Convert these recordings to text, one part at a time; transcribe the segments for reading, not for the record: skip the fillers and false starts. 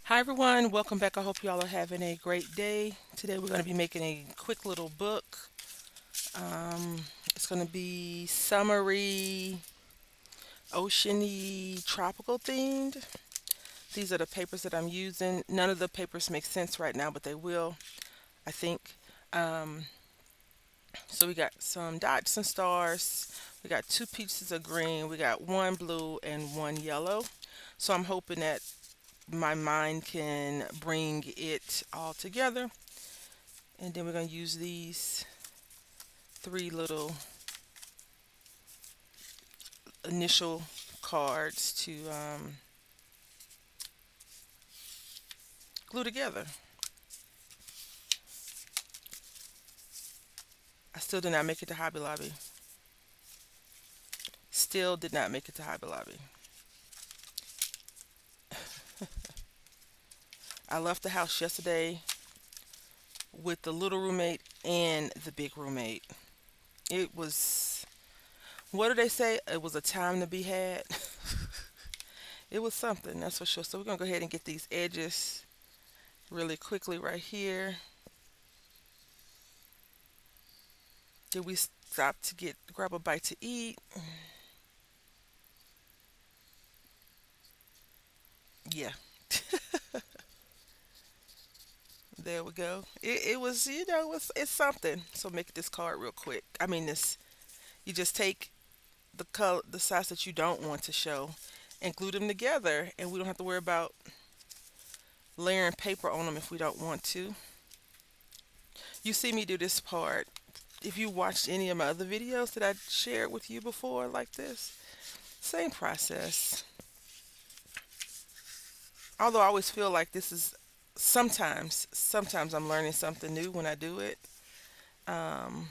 Hi everyone, welcome back. I hope y'all are having a great day. Today we're going to be making a quick little book. Um, it's going to be summery, oceany, tropical themed. These are the papers that I'm using. None of the papers make sense right now, but they will, I think. Um, so we got some dots and stars. We got two pieces of green. We got one blue and one yellow. So I'm hoping that my mind can bring it all together. And then we're going to use these three little initial cards to glue together. I still did not make it to Hobby Lobby. Still did not make it to Hobby Lobby. I left the house yesterday with the little roommate and the big roommate. It was, what do they say? It was a time to be had. It was something, that's for sure. So we're going to go ahead and get these edges really quickly right here. Did we stop to grab a bite to eat? Yeah. There we go. It was, it's something. So make this card real quick. I mean, this, you just take the color, the size that you don't want to show, and glue them together, and we don't have to worry about layering paper on them if we don't want to. You see me do this part. If you watched any of my other videos that I shared with you before, like this, same process. Although I always feel like this is sometimes I'm learning something new when I do it. Um,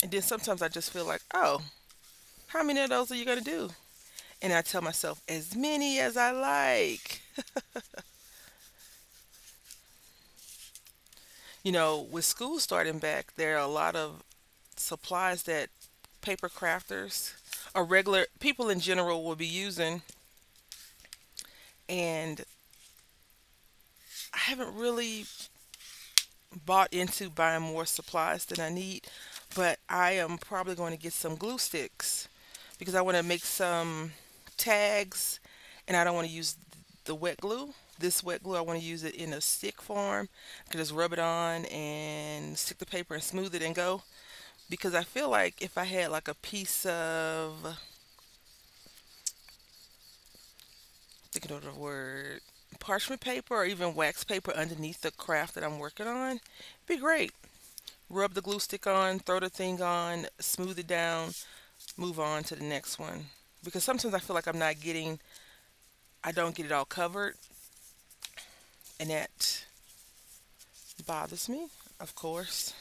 and then sometimes I just feel like, oh, how many of those are you going to do? And I tell myself, as many as I like. With school starting back, there are a lot of supplies that paper crafters or regular people in general will be using. And I haven't really bought into buying more supplies than I need, but I am probably going to get some glue sticks because I want to make some tags and I don't want to use the wet glue. This wet glue, I want to use it in a stick form. I can just rub it on and stick the paper and smooth it and go. Because I feel like if I had like a piece of, thinking of the word, parchment paper or even wax paper underneath the craft that I'm working on, it'd be great. Rub the glue stick on, throw the thing on, smooth it down, move on to the next one. Because sometimes I feel like I don't get it all covered, and that bothers me, of course.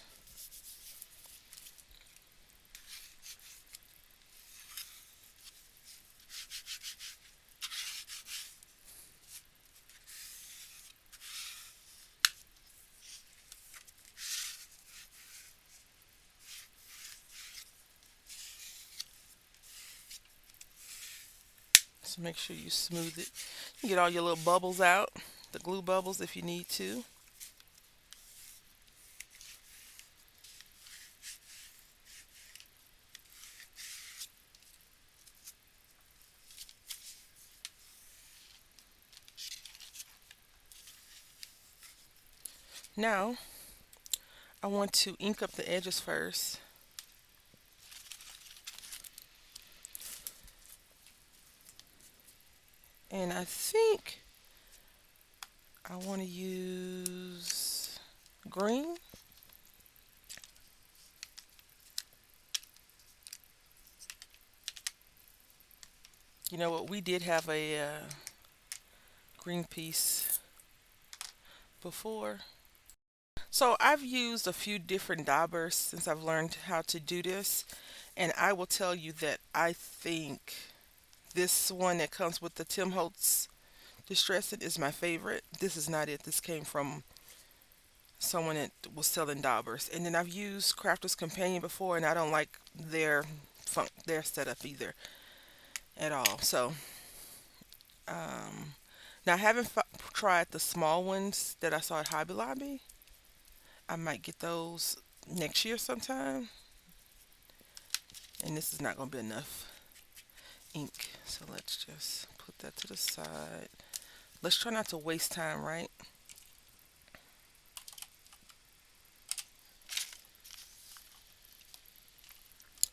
So make sure you smooth it. You get all your little bubbles out, the glue bubbles if you need to. Now, I want to ink up the edges first. And I think I want to use green. You know what? We did have a green piece before. So I've used a few different daubers since I've learned how to do this. And I will tell you that I think this one that comes with the Tim Holtz Distressing is my favorite. This is not it. This came from someone that was selling daubers. And then I've used Crafter's Companion before, and I don't like their setup either at all. So, um, Now, I haven't tried the small ones that I saw at Hobby Lobby. I might get those next year sometime. And this is not going to be enough ink. So let's just put that to the side. Let's try not to waste time, right?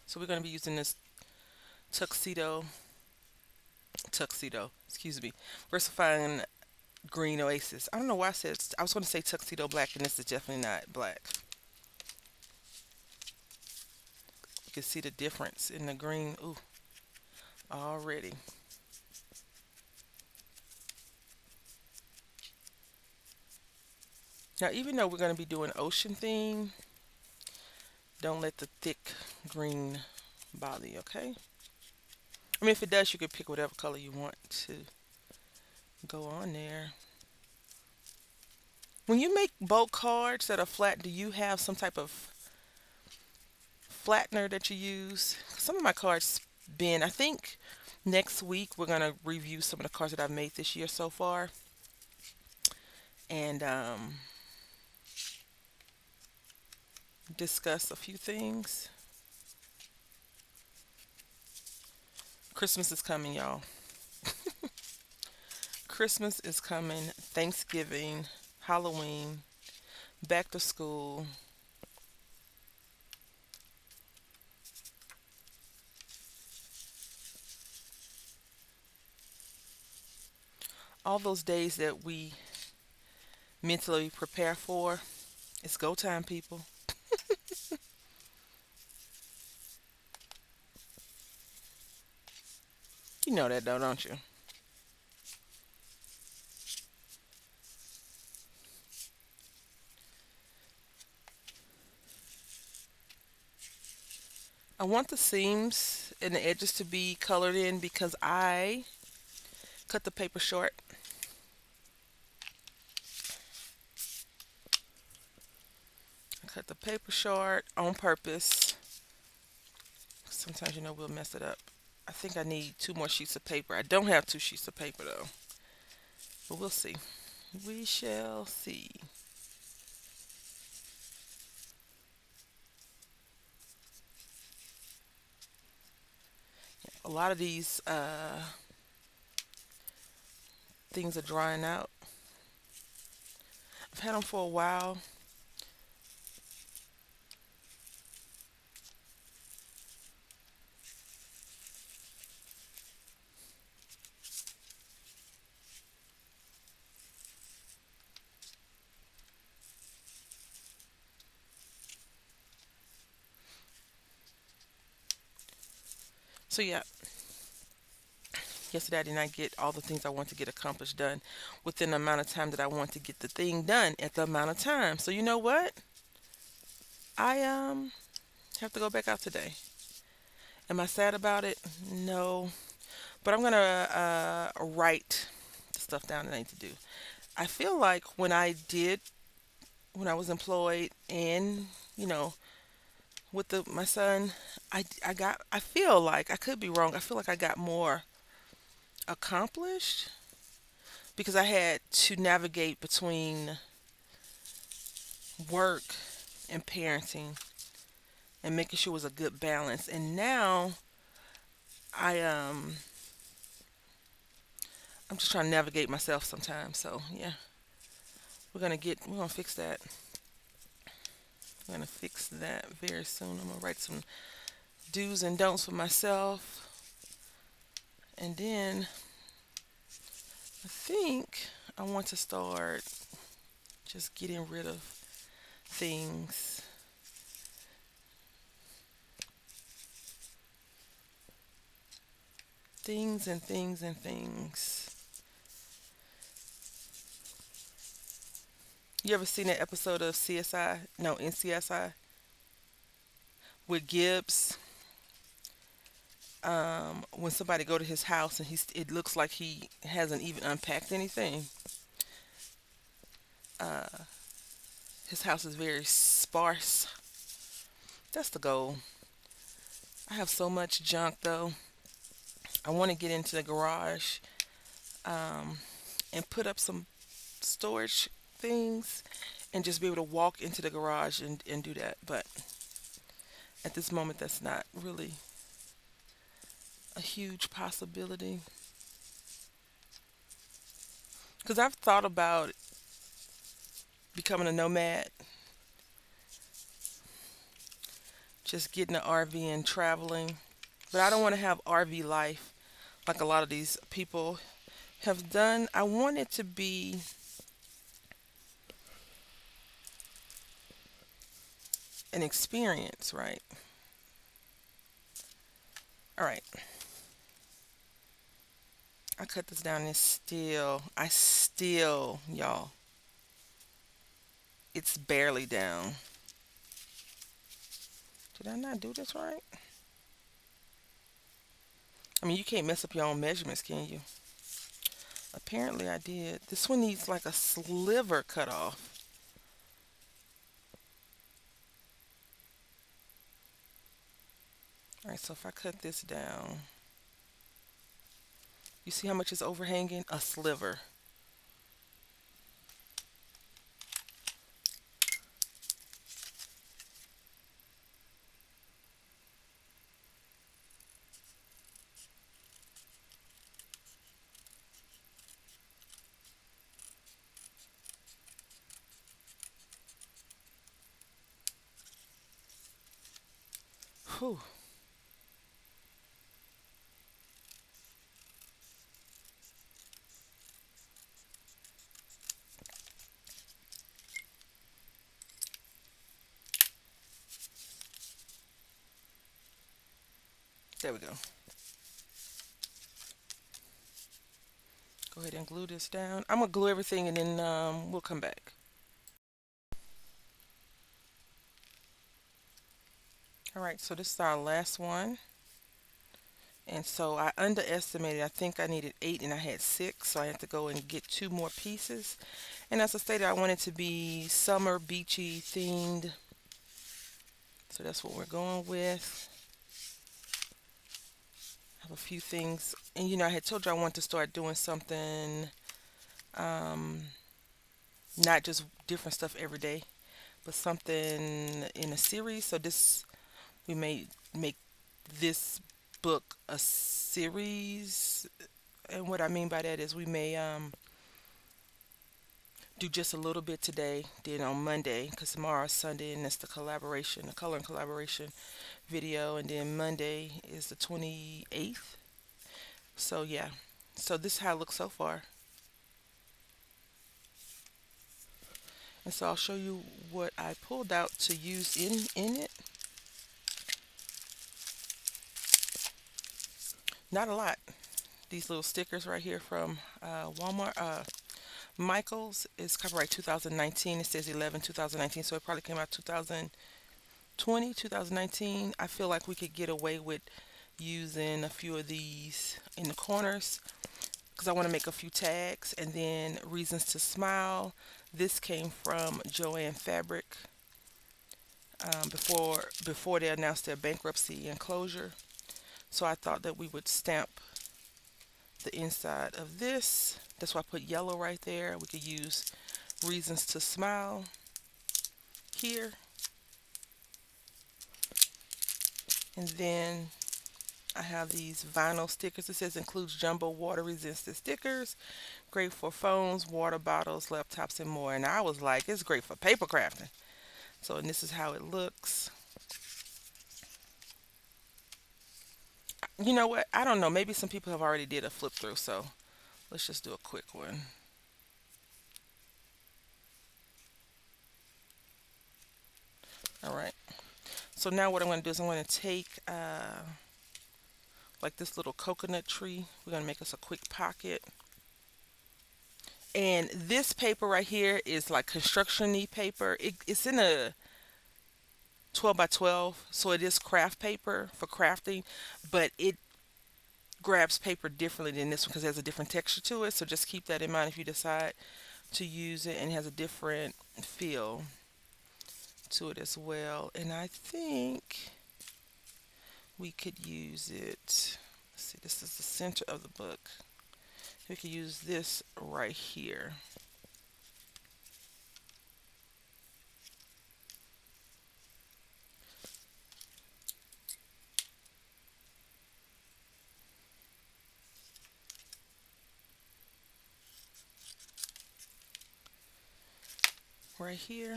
So we're going to be using this tuxedo, excuse me, versifying green oasis. I don't know why I said, I was going to say tuxedo black, and this is definitely not black. You can see the difference in the green, ooh, already. Now, even though we're going to be doing ocean theme, don't let the thick green bother you, okay? I mean, if it does, you can pick whatever color you want to go on there. When you make bulk cards that are flat, do you have some type of flattener that you use? Some of my cards bend. I think next week we're going to review some of the cards that I've made this year so far. And discuss a few things. Christmas is coming, y'all. Christmas is coming, Thanksgiving, Halloween, back to school. All those days that we mentally prepare for. It's go time, people. You know that though, don't you? I want the seams and the edges to be colored in because I cut the paper short. I cut the paper short on purpose. Sometimes, we'll mess it up. I think I need two more sheets of paper. I don't have two sheets of paper though, but we'll see. We shall see. A lot of these things are drying out. I've had them for a while. So yeah, yesterday I did not get all the things I want to get accomplished done within the amount of time that I want to get the thing done at the amount of time. So you know what? I have to go back out today. Am I sad about it? No. But I'm gonna write the stuff down that I need to do. I feel like when I was employed and you know with my son, I feel like I could be wrong. I feel like I got more accomplished because I had to navigate between work and parenting and making sure it was a good balance. And now I I'm just trying to navigate myself sometimes. So yeah, we're gonna fix that. We're gonna fix that very soon. I'm gonna write some do's and don'ts for myself, and then I think I want to start just getting rid of things. Things and things and things. You ever seen that episode of CSI? No, NCSI with Gibbs? When somebody go to his house and it looks like he hasn't even unpacked anything. Uh, his house is very sparse. That's the goal. I have so much junk though. I want to get into the garage um, and put up some storage things and just be able to walk into the garage and do that. But at this moment, that's not really a huge possibility. Because I've thought about becoming a nomad, just getting an RV and traveling. But I don't want to have RV life like a lot of these people have done. I want it to be an experience, right? All right. I cut this down and y'all, it's barely down. Did I not do this right? I mean, you can't mess up your own measurements, can you? Apparently I did. This one needs like a sliver cut off. All right, so if I cut this down, you see how much is overhanging? A sliver. Whew. There we go. Go ahead and glue this down. I'm gonna glue everything and then we'll come back. All right, so this is our last one. And so I underestimated. I think I needed 8 and I had 6, so I had to go and get 2 more pieces. And as I stated, I wanted to be summer beachy themed. So that's what we're going with. I have a few things. And I had told you I wanted to start doing something, um, not just different stuff every day, but something in a series. So this, we may make this book a series. And what I mean by that is we may do just a little bit today, then on Monday, because tomorrow is Sunday, and that's the collaboration, the color and collaboration video, and then Monday is the 28th. So yeah, so this is how it looks so far, and so I'll show you what I pulled out to use in it. Not a lot. These little stickers right here from Walmart. Michaels is copyright 2019. It says 11 2019, so it probably came out 2020, 2019. I feel like we could get away with using a few of these in the corners because I want to make a few tags. And then Reasons to Smile. This came from Joanne Fabric before they announced their bankruptcy and closure. So I thought that we would stamp the inside of this. That's why I put yellow right there. We could use Reasons to Smile here. And then I have these vinyl stickers. It says includes jumbo water resistant stickers. Great for phones, water bottles, laptops, and more. And I was like, it's great for paper crafting. So, and this is how it looks. You know what? I don't know. Maybe some people have already did a flip through. So let's just do a quick one. All right. So now what I'm going to do is I'm going to take like this little coconut tree. We're going to make us a quick pocket. And this paper right here is like construction-y paper. It's in a 12 by 12, so it is craft paper for crafting, but it grabs paper differently than this one because it has a different texture to it. So just keep that in mind if you decide to use it, and it has a different feel to it as well. And I think we could use it. Let's see, this is the center of the book. We could use this right here. Right here.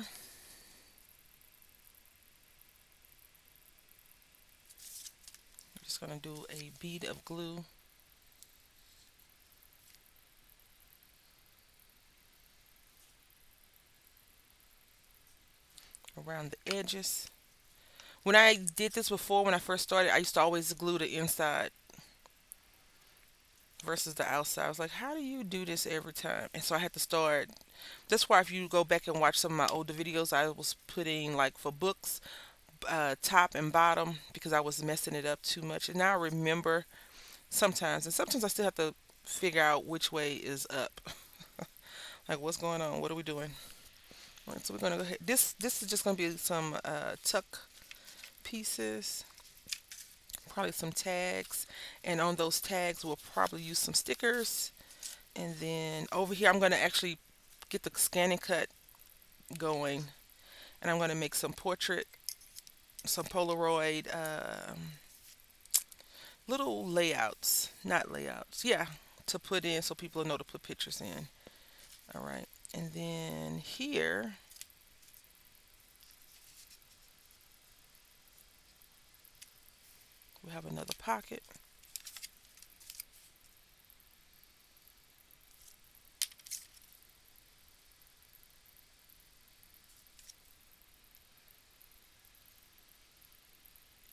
I'm just going to do a bead of glue around the edges. When I did this before, when I first started, I used to always glue the inside versus the outside. I was like, how do you do this every time? And so I had to start. That's why if you go back and watch some of my older videos, I was putting like for books, top and bottom because I was messing it up too much. And now I remember sometimes, and sometimes I still have to figure out which way is up. Like what's going on? What are we doing? All right, so we're gonna go ahead. This is just gonna be some tuck pieces, probably some tags, and on those tags we'll probably use some stickers. And then over here I'm gonna actually get the scan and cut going, and I'm gonna make some portrait, some Polaroid little layouts, not layouts, yeah, to put in so people know to put pictures in. All right, and then here we have another pocket.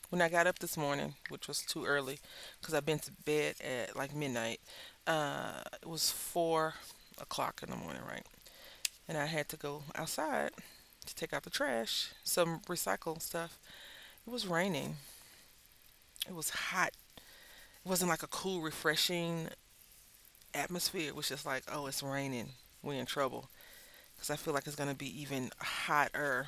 When I got up this morning, which was too early because I've been to bed at like midnight, it was 4 o'clock in the morning, right? And I had to go outside to take out the trash, some recycled stuff. It was raining. It was hot. It wasn't like a cool, refreshing atmosphere. It was just like, oh, it's raining. We're in trouble. Because I feel like it's going to be even hotter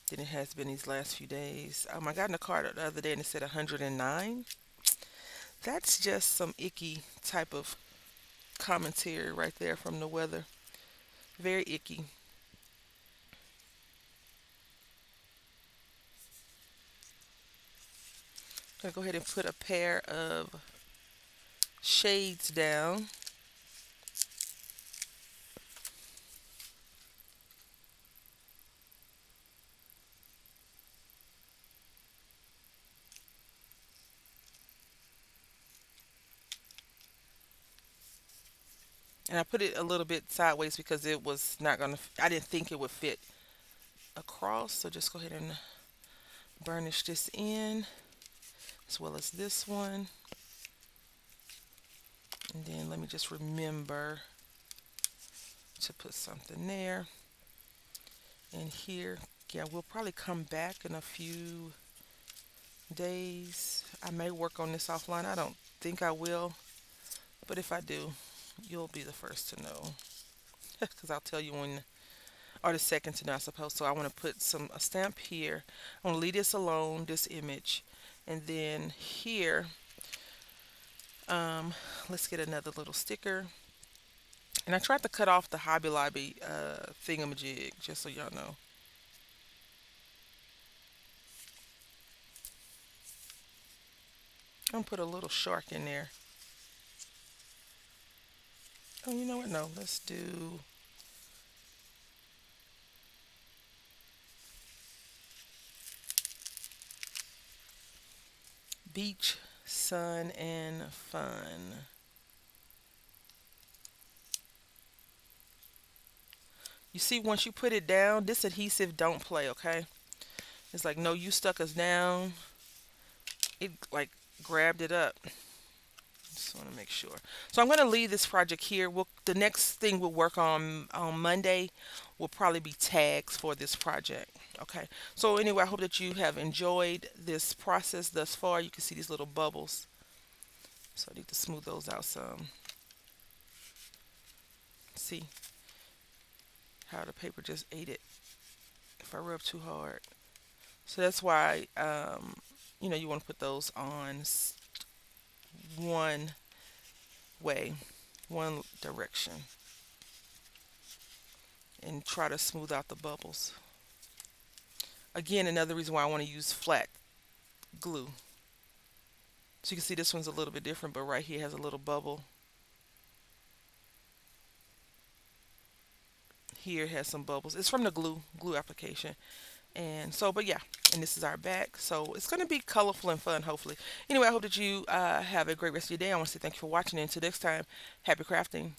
than it has been these last few days. I got in the car the other day and it said 109. That's just some icky type of commentary right there from the weather. Very icky. I'm going to go ahead and put a pair of shades down. And I put it a little bit sideways because it was not going to, I didn't think it would fit across. So just go ahead and burnish this in as well as this one. And then let me just remember to put something there. And here, yeah, we'll probably come back in a few days. I may work on this offline. I don't think I will. But if I do, you'll be the first to know. Because I'll tell you when, or the second to know, I suppose. So I want to put a stamp here. I want to leave this alone, this image. And then here, um, let's get another little sticker. And I tried to cut off the Hobby Lobby thingamajig, just so y'all know. I'm gonna put a little shark in there. Oh, you know what? No, let's do beach, sun, and fun. You see, once you put it down, this adhesive don't play, okay? It's like, no, you stuck us down. It like grabbed it up. Just want to make sure. So I'm going to leave this project here. The next thing we'll work on Monday will probably be tags for this project. Okay. So anyway, I hope that you have enjoyed this process thus far. You can see these little bubbles. So I need to smooth those out some. See how the paper just ate it if I rub too hard. So that's why, you want to put those on one way, one direction, and try to smooth out the bubbles. Again, another reason why I want to use flat glue. So you can see this one's a little bit different, but right here has a little bubble. Here it has some bubbles. It's from the glue application. And so, but yeah, and this is our back. So it's going to be colorful and fun, hopefully. Anyway, I hope that you have a great rest of your day. I want to say thank you for watching. And until next time, happy crafting.